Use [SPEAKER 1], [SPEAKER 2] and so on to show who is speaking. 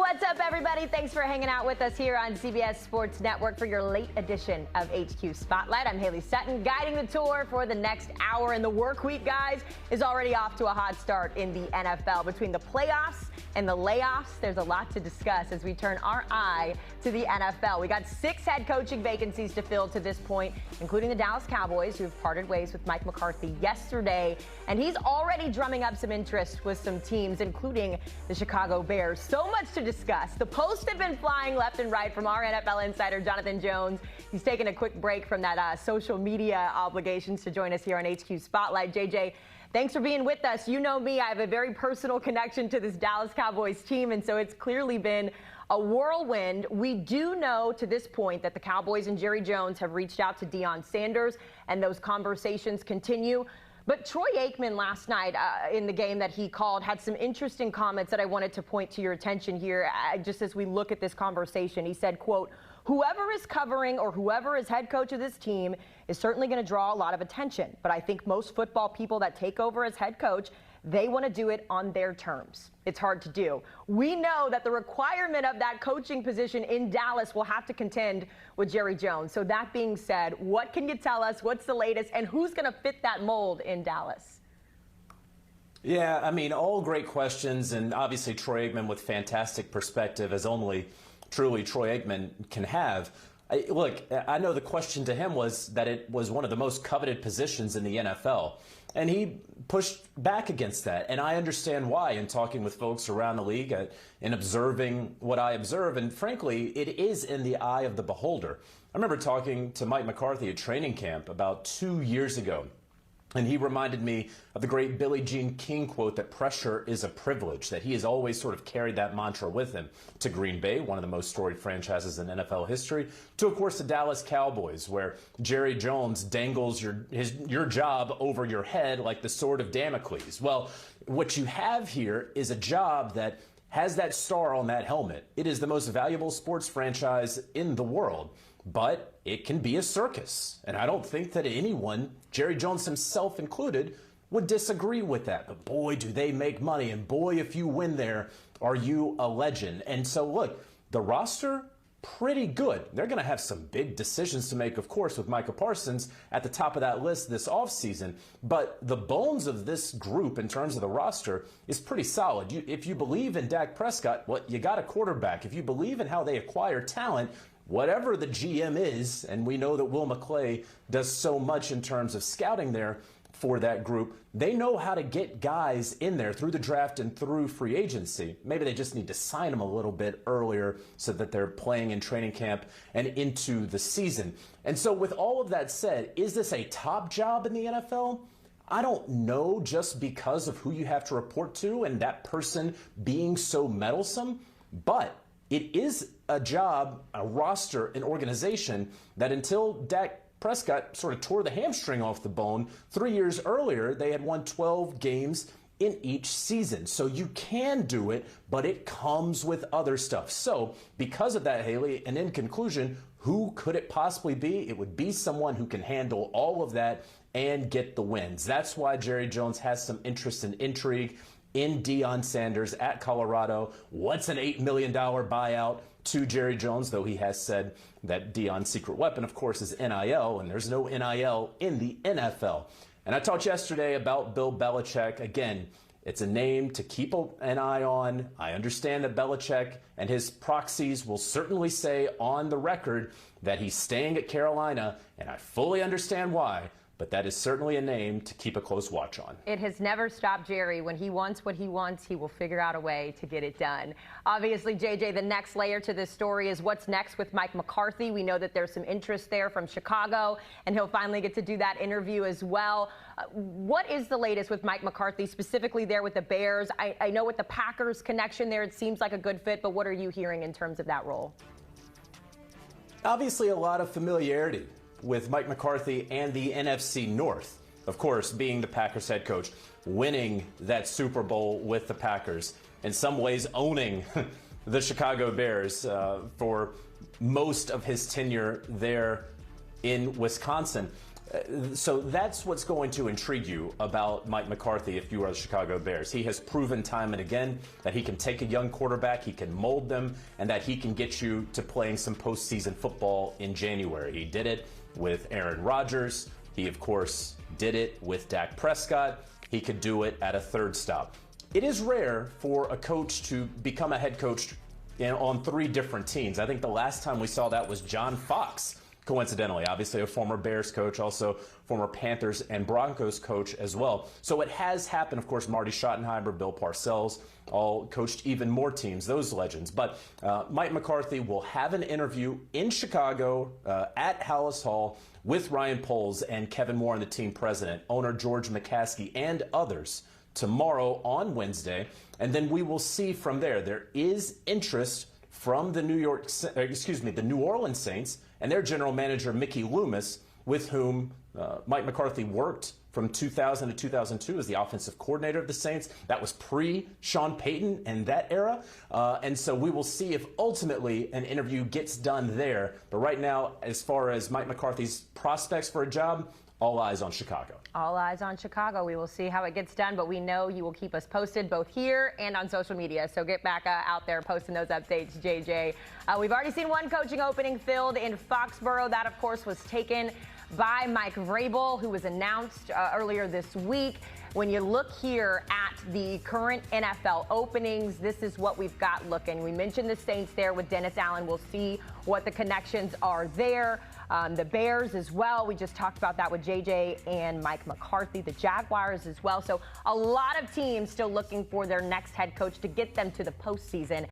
[SPEAKER 1] What's up, everybody? Thanks for hanging out with us here on CBS Sports Network for your late edition of HQ Spotlight. I'm Haley Sutton, guiding the tour for the next hour. And the work week, guys, is already off to a hot start in the NFL. Between the playoffs and the layoffs, there's a lot to discuss as we turn our eye to the NFL. We got 6 head coaching vacancies to fill to this point, including the Dallas Cowboys, who have parted ways with Mike McCarthy yesterday. And he's already drumming up some interest with some teams, including the Chicago Bears. So much to discuss. The posts have been flying left and right from our NFL insider, Jonathan Jones. He's taken a quick break from that social media obligations to join us here on HQ Spotlight. JJ, thanks for being with us. You know me, I have a very personal connection to this Dallas Cowboys team, and so it's clearly been a whirlwind. We do know to this point that the Cowboys and Jerry Jones have reached out to Deion Sanders, and those conversations continue. But Troy Aikman last night in the game that he called had some interesting comments that I wanted to point to your attention here just as we look at this conversation. He said, quote, "Whoever is covering or whoever is head coach of this team is certainly going to draw a lot of attention. But I think most football people that take over as head coach, they want to do it on their terms. It's hard to do. We know that the requirement of that coaching position in Dallas will have to contend with Jerry Jones. So that being said, what can you tell us? What's the latest? And who's going to fit that mold in Dallas?"
[SPEAKER 2] Yeah, I mean, all great questions. And obviously Troy Aikman with fantastic perspective, as only truly Troy Aikman can have. Look, I know the question to him was that it was one of the most coveted positions in the NFL. And he pushed back against that. And I understand why in talking with folks around the league and observing what I observe. And frankly, it is in the eye of the beholder. I remember talking to Mike McCarthy at training camp about 2 years ago. And he reminded me of the great Billie Jean King quote that pressure is a privilege, that he has always sort of carried that mantra with him to Green Bay, one of the most storied franchises in NFL history, to, of course, the Dallas Cowboys, where Jerry Jones dangles your job over your head like the sword of Damocles. Well, what you have here is a job that has that star on that helmet. It is the most valuable sports franchise in the world. But it can be a circus. And I don't think that anyone, Jerry Jones himself included, would disagree with that. But boy, do they make money. And boy, if you win there, are you a legend. And so look, the roster, pretty good. They're going to have some big decisions to make, of course, with Micah Parsons at the top of that list this offseason. But the bones of this group in terms of the roster is pretty solid. If you believe in Dak Prescott, well, you got a quarterback. If you believe in how they acquire talent, whatever the GM is, and we know that Will McClay does so much in terms of scouting there for that group, they know how to get guys in there through the draft and through free agency. Maybe they just need to sign them a little bit earlier so that they're playing in training camp and into the season. And so with all of that said, is this a top job in the NFL? I don't know, just because of who you have to report to and that person being so meddlesome, but it is a job, a roster, an organization that until Dak Prescott sort of tore the hamstring off the bone 3 years earlier, they had won 12 games in each season. So you can do it, but it comes with other stuff. So because of that, Haley, and in conclusion, who could it possibly be? It would be someone who can handle all of that and get the wins. That's why Jerry Jones has some interest and intrigue in Deion Sanders at Colorado. What's an $8 million buyout to Jerry Jones, though he has said that Deion's secret weapon, of course, is NIL, and there's no NIL in the NFL. And I talked yesterday about Bill Belichick. Again, it's a name to keep an eye on. I understand that Belichick and his proxies will certainly say on the record that he's staying at Carolina, and I fully understand why. But that is certainly a name to keep a close watch on.
[SPEAKER 1] It has never stopped Jerry. When he wants what he wants, he will figure out a way to get it done. Obviously, JJ, the next layer to this story is what's next with Mike McCarthy. We know that there's some interest there from Chicago, and he'll finally get to do that interview as well. What is the latest with Mike McCarthy, specifically there with the Bears? I know with the Packers connection there, it seems like a good fit, but what are you hearing in terms of that role?
[SPEAKER 2] Obviously, a lot of familiarity with Mike McCarthy and the NFC North. Of course, being the Packers head coach, winning that Super Bowl with the Packers, in some ways owning the Chicago Bears for most of his tenure there in Wisconsin. So that's what's going to intrigue you about Mike McCarthy if you are the Chicago Bears. He has proven time and again that he can take a young quarterback, he can mold them, and that he can get you to playing some postseason football in January. He did it with Aaron Rodgers. He, of course, did it with Dak Prescott. He could do it at a third stop. It is rare for a coach to become a head coach on 3 different teams. I think the last time we saw that was John Fox. Coincidentally, obviously a former Bears coach, also former Panthers and Broncos coach as well. So it has happened. Of course, Marty Schottenheimer, Bill Parcells, all coached even more teams, those legends. But Mike McCarthy will have an interview in Chicago at Hallis Hall with Ryan Poles and Kevin Warren, the team president, owner George McCaskey, and others tomorrow on Wednesday. And then we will see from there. There is interest from the New Orleans Saints and their general manager, Mickey Loomis, with whom Mike McCarthy worked from 2000 to 2002 as the offensive coordinator of the Saints. That was pre-Sean Payton and that era. And so we will see if ultimately an interview gets done there. But right now, as far as Mike McCarthy's prospects for a job, all eyes on Chicago.
[SPEAKER 1] All eyes on Chicago. We will see how it gets done, but we know you will keep us posted both here and on social media. So get back out there posting those updates, JJ. We've already seen one coaching opening filled in Foxborough. That, of course, was taken by Mike Vrabel, who was announced earlier this week. When you look here at the current NFL openings, this is what we've got looking. We mentioned the Saints there with Dennis Allen. We'll see what the connections are there. The Bears as well. We just talked about that with JJ and Mike McCarthy. The Jaguars as well. So a lot of teams still looking for their next head coach to get them to the postseason.